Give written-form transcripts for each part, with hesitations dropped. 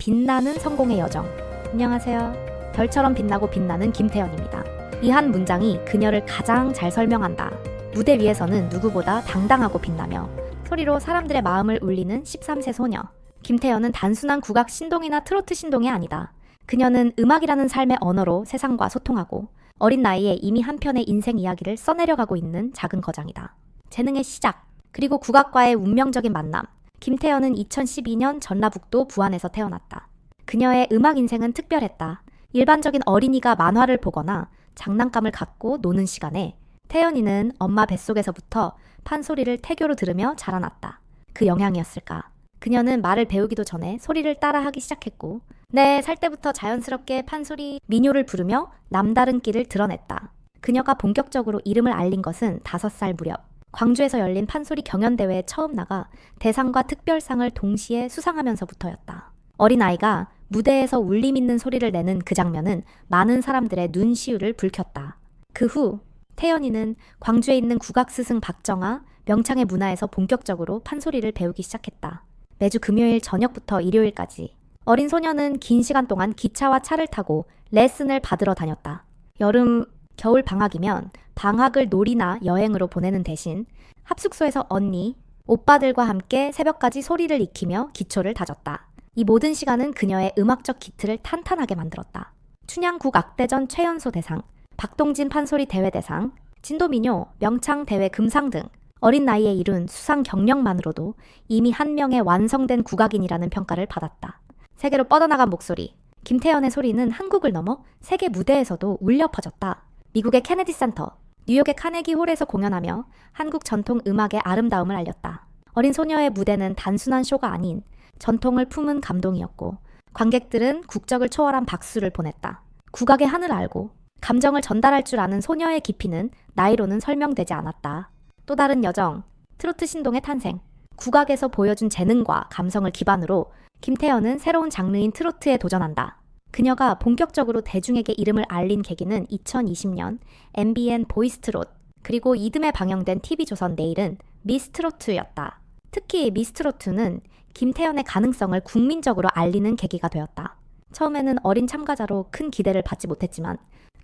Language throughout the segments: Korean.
빛나는 성공의 여정. 안녕하세요. 별처럼 빛나고 빛나는 김태연입니다. 이 한 문장이 그녀를 가장 잘 설명한다. 무대 위에서는 누구보다 당당하고 빛나며 소리로 사람들의 마음을 울리는 13세 소녀. 김태연은 단순한 국악 신동이나 트로트 신동이 아니다. 그녀는 음악이라는 삶의 언어로 세상과 소통하고 어린 나이에 이미 한 편의 인생 이야기를 써내려가고 있는 작은 거장이다. 재능의 시작, 그리고 국악과의 운명적인 만남. 김태연은 2012년 전라북도 부안에서 태어났다. 그녀의 음악 인생은 특별했다. 일반적인 어린이가 만화를 보거나 장난감을 갖고 노는 시간에 태연이는 엄마 뱃속에서부터 판소리를 태교로 들으며 자라났다. 그 영향이었을까? 그녀는 말을 배우기도 전에 소리를 따라하기 시작했고 4살 때부터 자연스럽게 판소리 민요를 부르며 남다른 끼를 드러냈다. 그녀가 본격적으로 이름을 알린 것은 5살 무렵. 광주에서 열린 판소리 경연대회에 처음 나가 대상과 특별상을 동시에 수상하면서부터였다. 어린아이가 무대에서 울림 있는 소리를 내는 그 장면은 많은 사람들의 눈시울을 붉혔다. 그 후 태연이는 광주에 있는 국악스승 박정아, 명창의 문화에서 본격적으로 판소리를 배우기 시작했다. 매주 금요일 저녁부터 일요일까지 어린 소녀는 긴 시간 동안 기차와 차를 타고 레슨을 받으러 다녔다. 여름, 겨울 방학이면 방학을 놀이나 여행으로 보내는 대신 합숙소에서 언니, 오빠들과 함께 새벽까지 소리를 익히며 기초를 다졌다. 이 모든 시간은 그녀의 음악적 기틀을 탄탄하게 만들었다. 춘향국 악대전 최연소 대상, 박동진 판소리 대회 대상, 진도민요, 명창 대회 금상 등 어린 나이에 이룬 수상 경력만으로도 이미 한 명의 완성된 국악인이라는 평가를 받았다. 세계로 뻗어나간 목소리, 김태연의 소리는 한국을 넘어 세계 무대에서도 울려 퍼졌다. 미국의 케네디 센터, 뉴욕의 카네기 홀에서 공연하며 한국 전통 음악의 아름다움을 알렸다. 어린 소녀의 무대는 단순한 쇼가 아닌 전통을 품은 감동이었고 관객들은 국적을 초월한 박수를 보냈다. 국악의 한을 알고 감정을 전달할 줄 아는 소녀의 깊이는 나이로는 설명되지 않았다. 또 다른 여정, 트로트 신동의 탄생. 국악에서 보여준 재능과 감성을 기반으로 김태연은 새로운 장르인 트로트에 도전한다. 그녀가 본격적으로 대중에게 이름을 알린 계기는 2020년 MBN 보이스트롯 그리고 이듬해 방영된 TV조선 내일은 미스트로트였다. 특히 미스트로트는 김태연의 가능성을 국민적으로 알리는 계기가 되었다. 처음에는 어린 참가자로 큰 기대를 받지 못했지만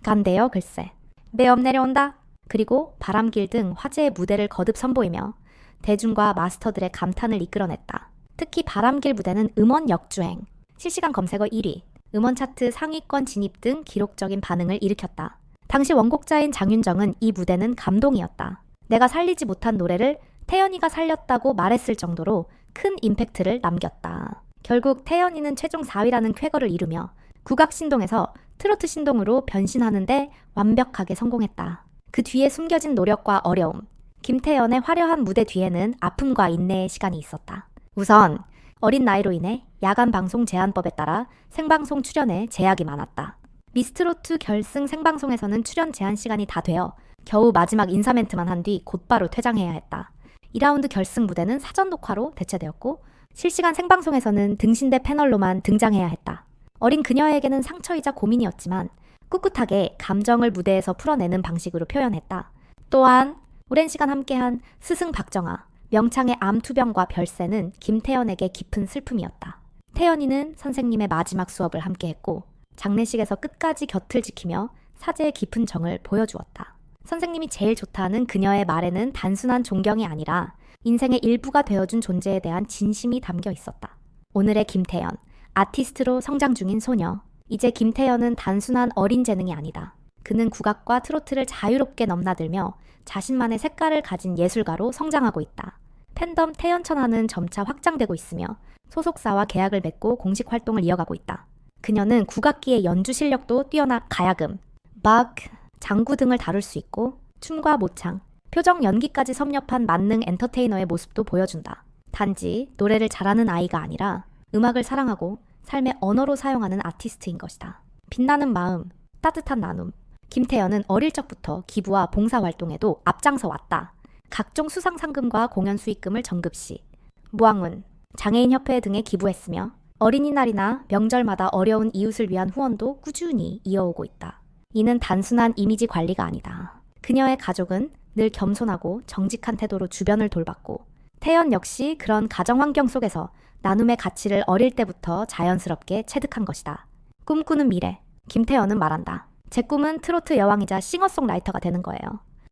간대요 글쎄. 매업 내려온다. 그리고 바람길 등 화제의 무대를 거듭 선보이며 대중과 마스터들의 감탄을 이끌어냈다. 특히 바람길 무대는 음원 역주행, 실시간 검색어 1위, 음원 차트 상위권 진입 등 기록적인 반응을 일으켰다. 당시 원곡자인 장윤정은 이 무대는 감동이었다. 내가 살리지 못한 노래를 태연이가 살렸다고 말했을 정도로 큰 임팩트를 남겼다. 결국 태연이는 최종 4위라는 쾌거를 이루며 국악 신동에서 트로트 신동으로 변신하는데 완벽하게 성공했다. 그 뒤에 숨겨진 노력과 어려움, 김태연의 화려한 무대 뒤에는 아픔과 인내의 시간이 있었다. 우선 어린 나이로 인해 야간 방송 제한법에 따라 생방송 출연에 제약이 많았다. 미스트로트 결승 생방송에서는 출연 제한 시간이 다 되어 겨우 마지막 인사 멘트만 한 뒤 곧바로 퇴장해야 했다. 2라운드 결승 무대는 사전 녹화로 대체되었고 실시간 생방송에서는 등신대 패널로만 등장해야 했다. 어린 그녀에게는 상처이자 고민이었지만 꿋꿋하게 감정을 무대에서 풀어내는 방식으로 표현했다. 또한 오랜 시간 함께한 스승 박정아, 명창의 암투병과 별세는 김태연에게 깊은 슬픔이었다. 태연이는 선생님의 마지막 수업을 함께했고 장례식에서 끝까지 곁을 지키며 사제의 깊은 정을 보여주었다. 선생님이 제일 좋다는 그녀의 말에는 단순한 존경이 아니라 인생의 일부가 되어준 존재에 대한 진심이 담겨 있었다. 오늘의 김태연, 아티스트로 성장 중인 소녀. 이제 김태연은 단순한 어린 재능이 아니다. 그는 국악과 트로트를 자유롭게 넘나들며 자신만의 색깔을 가진 예술가로 성장하고 있다. 팬덤 태연천하는 점차 확장되고 있으며 소속사와 계약을 맺고 공식 활동을 이어가고 있다. 그녀는 국악기의 연주 실력도 뛰어나 가야금, 박, 장구 등을 다룰 수 있고 춤과 모창, 표정 연기까지 섭렵한 만능 엔터테이너의 모습도 보여준다. 단지 노래를 잘하는 아이가 아니라 음악을 사랑하고 삶의 언어로 사용하는 아티스트인 것이다. 빛나는 마음, 따뜻한 나눔. 김태연은 어릴 적부터 기부와 봉사활동에도 앞장서 왔다. 각종 수상 상금과 공연 수익금을 정급시, 무학문, 장애인협회 등에 기부했으며 어린이날이나 명절마다 어려운 이웃을 위한 후원도 꾸준히 이어오고 있다. 이는 단순한 이미지 관리가 아니다. 그녀의 가족은 늘 겸손하고 정직한 태도로 주변을 돌봤고 태연 역시 그런 가정 환경 속에서 나눔의 가치를 어릴 때부터 자연스럽게 체득한 것이다. 꿈꾸는 미래. 김태현은 말한다. 제 꿈은 트로트 여왕이자 싱어송라이터가 되는 거예요.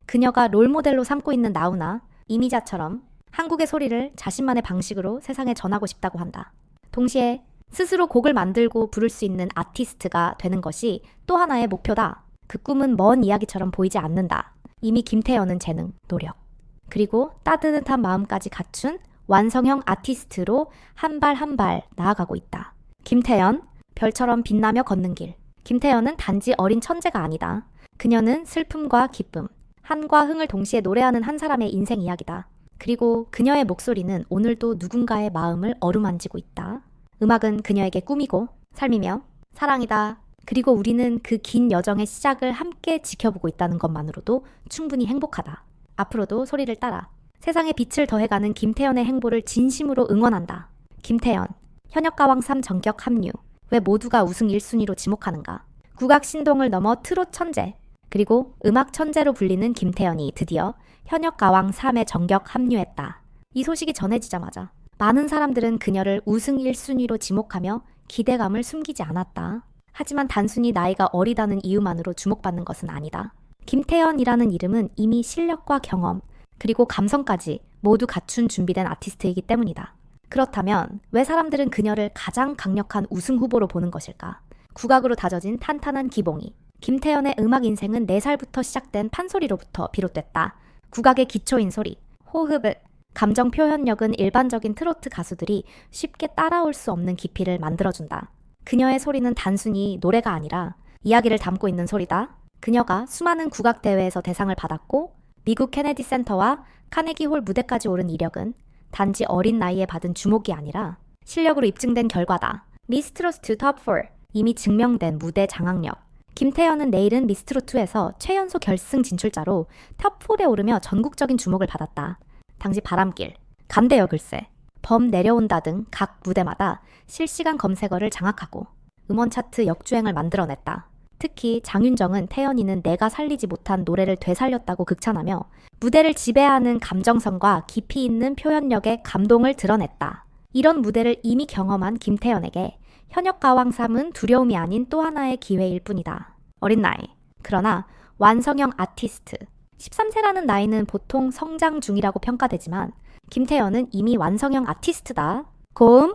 그녀가 롤모델로 삼고 있는 나우나 이미자처럼 한국의 소리를 자신만의 방식으로 세상에 전하고 싶다고 한다. 동시에 스스로 곡을 만들고 부를 수 있는 아티스트가 되는 것이 또 하나의 목표다. 그 꿈은 먼 이야기처럼 보이지 않는다. 이미 김태현은 재능, 노력, 그리고 따뜻한 마음까지 갖춘 완성형 아티스트로 한 발 한 발 나아가고 있다. 김태현, 별처럼 빛나며 걷는 길. 김태현은 단지 어린 천재가 아니다. 그녀는 슬픔과 기쁨, 한과 흥을 동시에 노래하는 한 사람의 인생 이야기다. 그리고 그녀의 목소리는 오늘도 누군가의 마음을 어루만지고 있다. 음악은 그녀에게 꿈이고 삶이며 사랑이다. 그리고 우리는 그 긴 여정의 시작을 함께 지켜보고 있다는 것만으로도 충분히 행복하다. 앞으로도 소리를 따라 세상에 빛을 더해가는 김태현의 행보를 진심으로 응원한다. 김태현, 현역가왕 3 전격 합류. 왜 모두가 우승 1순위로 지목하는가? 국악 신동을 넘어 트롯 천재, 그리고 음악 천재로 불리는 김태현이 드디어 현역가왕 3에 전격 합류했다. 이 소식이 전해지자마자 많은 사람들은 그녀를 우승 1순위로 지목하며 기대감을 숨기지 않았다. 하지만 단순히 나이가 어리다는 이유만으로 주목받는 것은 아니다. 김태현이라는 이름은 이미 실력과 경험, 그리고 감성까지 모두 갖춘 준비된 아티스트이기 때문이다. 그렇다면 왜 사람들은 그녀를 가장 강력한 우승 후보로 보는 것일까? 국악으로 다져진 탄탄한 기봉이. 김태현의 음악 인생은 4살부터 시작된 판소리로부터 비롯됐다. 국악의 기초인 소리, 호흡을, 감정 표현력은 일반적인 트로트 가수들이 쉽게 따라올 수 없는 깊이를 만들어준다. 그녀의 소리는 단순히 노래가 아니라 이야기를 담고 있는 소리다. 그녀가 수많은 국악 대회에서 대상을 받았고 미국 케네디 센터와 카네기 홀 무대까지 오른 이력은 단지 어린 나이에 받은 주목이 아니라 실력으로 입증된 결과다. 미스트롯2 톱4, 이미 증명된 무대 장악력. 김태현은 내일은 미스트롯2에서 최연소 결승 진출자로 톱4에 오르며 전국적인 주목을 받았다. 당시 바람길, 간대여 글쎄, 범 내려온다 등 각 무대마다 실시간 검색어를 장악하고 음원 차트 역주행을 만들어냈다. 특히 장윤정은 태연이는 내가 살리지 못한 노래를 되살렸다고 극찬하며 무대를 지배하는 감정선과 깊이 있는 표현력에 감동을 드러냈다. 이런 무대를 이미 경험한 김태연에게 현역가왕 3은 두려움이 아닌 또 하나의 기회일 뿐이다. 어린 나이, 그러나 완성형 아티스트. 13세라는 나이는 보통 성장 중이라고 평가되지만 김태연은 이미 완성형 아티스트다. 고음,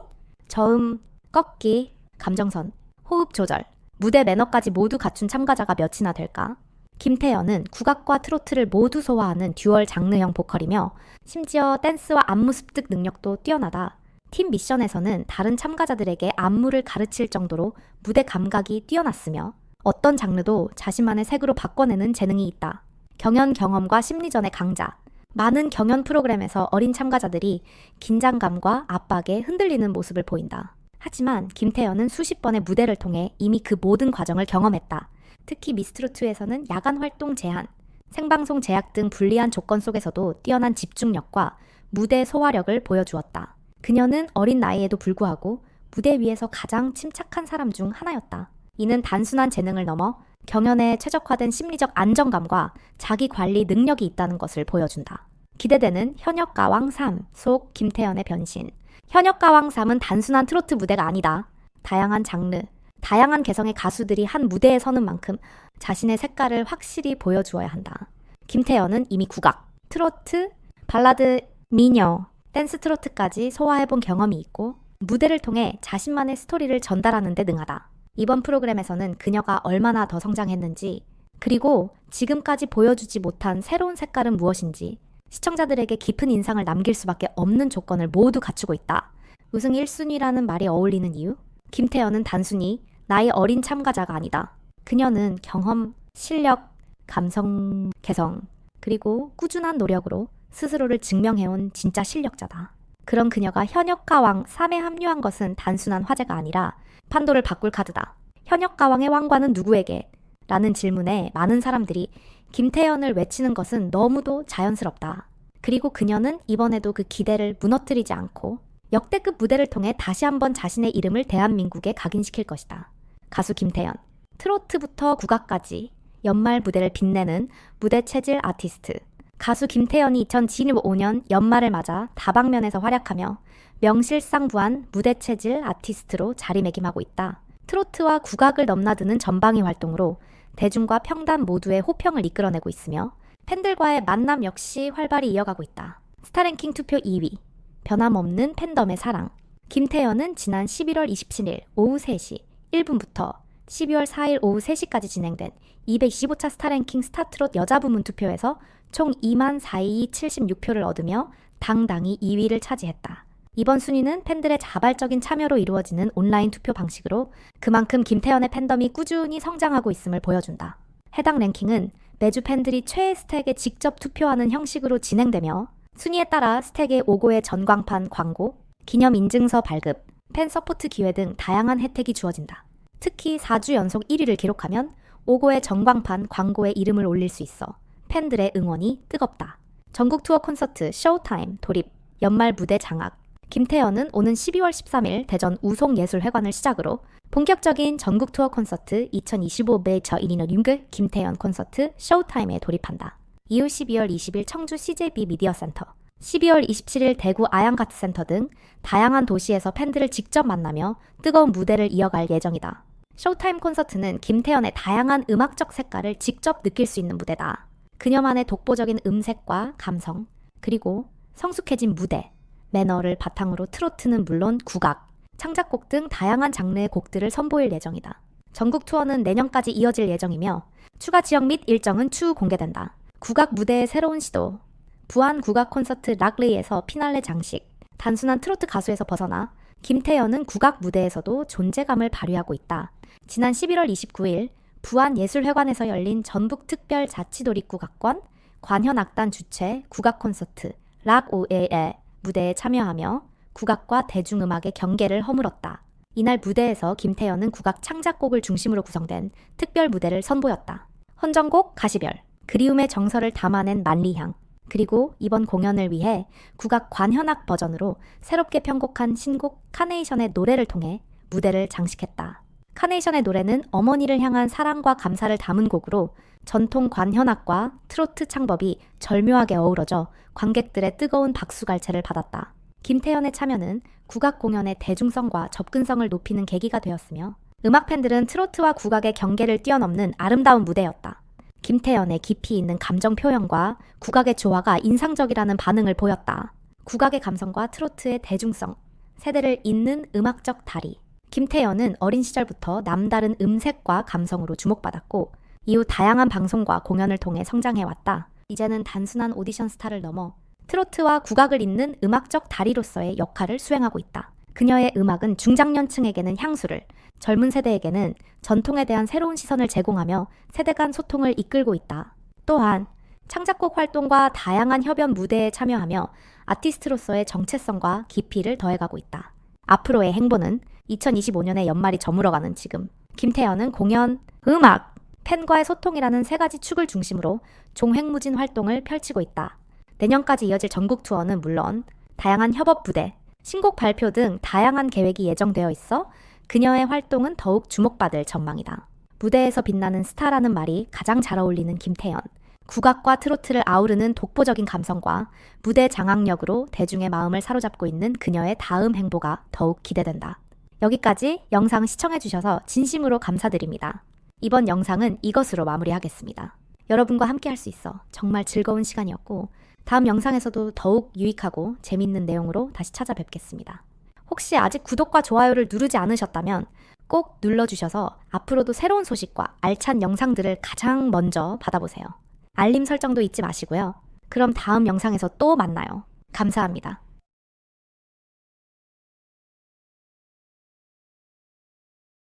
저음, 꺾기, 감정선, 호흡 조절, 무대 매너까지 모두 갖춘 참가자가 몇이나 될까? 김태연은 국악과 트로트를 모두 소화하는 듀얼 장르형 보컬이며 심지어 댄스와 안무 습득 능력도 뛰어나다. 팀 미션에서는 다른 참가자들에게 안무를 가르칠 정도로 무대 감각이 뛰어났으며 어떤 장르도 자신만의 색으로 바꿔내는 재능이 있다. 경연 경험과 심리전의 강자. 많은 경연 프로그램에서 어린 참가자들이 긴장감과 압박에 흔들리는 모습을 보인다. 하지만 김태연은 수십 번의 무대를 통해 이미 그 모든 과정을 경험했다. 특히 미스트롯2에서는 야간 활동 제한, 생방송 제약 등 불리한 조건 속에서도 뛰어난 집중력과 무대 소화력을 보여주었다. 그녀는 어린 나이에도 불구하고 무대 위에서 가장 침착한 사람 중 하나였다. 이는 단순한 재능을 넘어 경연에 최적화된 심리적 안정감과 자기 관리 능력이 있다는 것을 보여준다. 기대되는 현역가왕 3 속 김태연의 변신. 현역가왕 3은 단순한 트로트 무대가 아니다. 다양한 장르, 다양한 개성의 가수들이 한 무대에 서는 만큼 자신의 색깔을 확실히 보여주어야 한다. 김태연은 이미 국악, 트로트, 발라드, 미녀, 댄스 트로트까지 소화해본 경험이 있고 무대를 통해 자신만의 스토리를 전달하는 데 능하다. 이번 프로그램에서는 그녀가 얼마나 더 성장했는지, 그리고 지금까지 보여주지 못한 새로운 색깔은 무엇인지 시청자들에게 깊은 인상을 남길 수밖에 없는 조건을 모두 갖추고 있다. 우승 1순위라는 말이 어울리는 이유? 김태연은 단순히 나이 어린 참가자가 아니다. 그녀는 경험, 실력, 감성, 개성, 그리고 꾸준한 노력으로 스스로를 증명해온 진짜 실력자다. 그런 그녀가 현역가왕 3에 합류한 것은 단순한 화제가 아니라 판도를 바꿀 카드다. 현역가왕의 왕관은 누구에게? 라는 질문에 많은 사람들이 김태연을 외치는 것은 너무도 자연스럽다. 그리고 그녀는 이번에도 그 기대를 무너뜨리지 않고 역대급 무대를 통해 다시 한번 자신의 이름을 대한민국에 각인시킬 것이다. 가수 김태연, 트로트부터 국악까지 연말 무대를 빛내는 무대 체질 아티스트. 가수 김태연이 2025년 연말을 맞아 다방면에서 활약하며 명실상부한 무대 체질 아티스트로 자리매김하고 있다. 트로트와 국악을 넘나드는 전방위 활동으로 대중과 평단 모두의 호평을 이끌어내고 있으며 팬들과의 만남 역시 활발히 이어가고 있다. 스타랭킹 투표 2위, 변함없는 팬덤의 사랑. 김태연은 지난 11월 27일 오후 3시 1분부터 12월 4일 오후 3시까지 진행된 225차 스타랭킹 스타트롯 여자 부문 투표에서 총 24,276표를 얻으며 당당히 2위를 차지했다. 이번 순위는 팬들의 자발적인 참여로 이루어지는 온라인 투표 방식으로 그만큼 김태연의 팬덤이 꾸준히 성장하고 있음을 보여준다. 해당 랭킹은 매주 팬들이 최애 스택에 직접 투표하는 형식으로 진행되며 순위에 따라 스택의 5고의 전광판 광고, 기념 인증서 발급, 팬 서포트 기회 등 다양한 혜택이 주어진다. 특히 4주 연속 1위를 기록하면 5고의 전광판 광고에 이름을 올릴 수 있어 팬들의 응원이 뜨겁다. 전국 투어 콘서트 쇼타임 돌입, 연말 무대 장악. 김태연은 오는 12월 13일 대전 우송예술회관을 시작으로 본격적인 전국 투어 콘서트 2025의 저인이너 링글 김태연 콘서트 쇼타임에 돌입한다. 이후 12월 20일 청주 CJB 미디어 센터, 12월 27일 대구 아양가트센터 등 다양한 도시에서 팬들을 직접 만나며 뜨거운 무대를 이어갈 예정이다. 쇼타임 콘서트는 김태연의 다양한 음악적 색깔을 직접 느낄 수 있는 무대다. 그녀만의 독보적인 음색과 감성, 그리고 성숙해진 무대, 매너를 바탕으로 트로트는 물론 국악, 창작곡 등 다양한 장르의 곡들을 선보일 예정이다. 전국 투어는 내년까지 이어질 예정이며 추가 지역 및 일정은 추후 공개된다. 국악 무대의 새로운 시도, 부안 국악 콘서트 락레이에서 피날레 장식, 단순한 트로트 가수에서 벗어나 김태연은 국악 무대에서도 존재감을 발휘하고 있다. 지난 11월 29일 부안예술회관에서 열린 전북특별자치도립국악관 관현악단 주최 국악 콘서트 락오에의 무대에 참여하며 국악과 대중음악의 경계를 허물었다. 이날 무대에서 김태연은 국악 창작곡을 중심으로 구성된 특별 무대를 선보였다. 헌정곡 가시별, 그리움의 정서를 담아낸 만리향, 그리고 이번 공연을 위해 국악 관현악 버전으로 새롭게 편곡한 신곡 카네이션의 노래를 통해 무대를 장식했다. 카네이션의 노래는 어머니를 향한 사랑과 감사를 담은 곡으로 전통 관현악과 트로트 창법이 절묘하게 어우러져 관객들의 뜨거운 박수갈채를 받았다. 김태연의 참여는 국악 공연의 대중성과 접근성을 높이는 계기가 되었으며 음악 팬들은 트로트와 국악의 경계를 뛰어넘는 아름다운 무대였다. 김태연의 깊이 있는 감정 표현과 국악의 조화가 인상적이라는 반응을 보였다. 국악의 감성과 트로트의 대중성, 세대를 잇는 음악적 다리. 김태연은 어린 시절부터 남다른 음색과 감성으로 주목받았고 이후 다양한 방송과 공연을 통해 성장해왔다. 이제는 단순한 오디션 스타를 넘어 트로트와 국악을 잇는 음악적 다리로서의 역할을 수행하고 있다. 그녀의 음악은 중장년층에게는 향수를, 젊은 세대에게는 전통에 대한 새로운 시선을 제공하며 세대 간 소통을 이끌고 있다. 또한 창작곡 활동과 다양한 협연 무대에 참여하며 아티스트로서의 정체성과 깊이를 더해가고 있다. 앞으로의 행보는 2025년의 연말이 저물어가는 지금 김태연은 공연, 음악, 팬과의 소통이라는 세 가지 축을 중심으로 종횡무진 활동을 펼치고 있다. 내년까지 이어질 전국 투어는 물론 다양한 협업 무대, 신곡 발표 등 다양한 계획이 예정되어 있어 그녀의 활동은 더욱 주목받을 전망이다. 무대에서 빛나는 스타라는 말이 가장 잘 어울리는 김태연. 국악과 트로트를 아우르는 독보적인 감성과 무대 장악력으로 대중의 마음을 사로잡고 있는 그녀의 다음 행보가 더욱 기대된다. 여기까지 영상 시청해주셔서 진심으로 감사드립니다. 이번 영상은 이것으로 마무리하겠습니다. 여러분과 함께 할 수 있어 정말 즐거운 시간이었고 다음 영상에서도 더욱 유익하고 재밌는 내용으로 다시 찾아뵙겠습니다. 혹시 아직 구독과 좋아요를 누르지 않으셨다면 꼭 눌러주셔서 앞으로도 새로운 소식과 알찬 영상들을 가장 먼저 받아보세요. 알림 설정도 잊지 마시고요. 그럼 다음 영상에서 또 만나요. 감사합니다.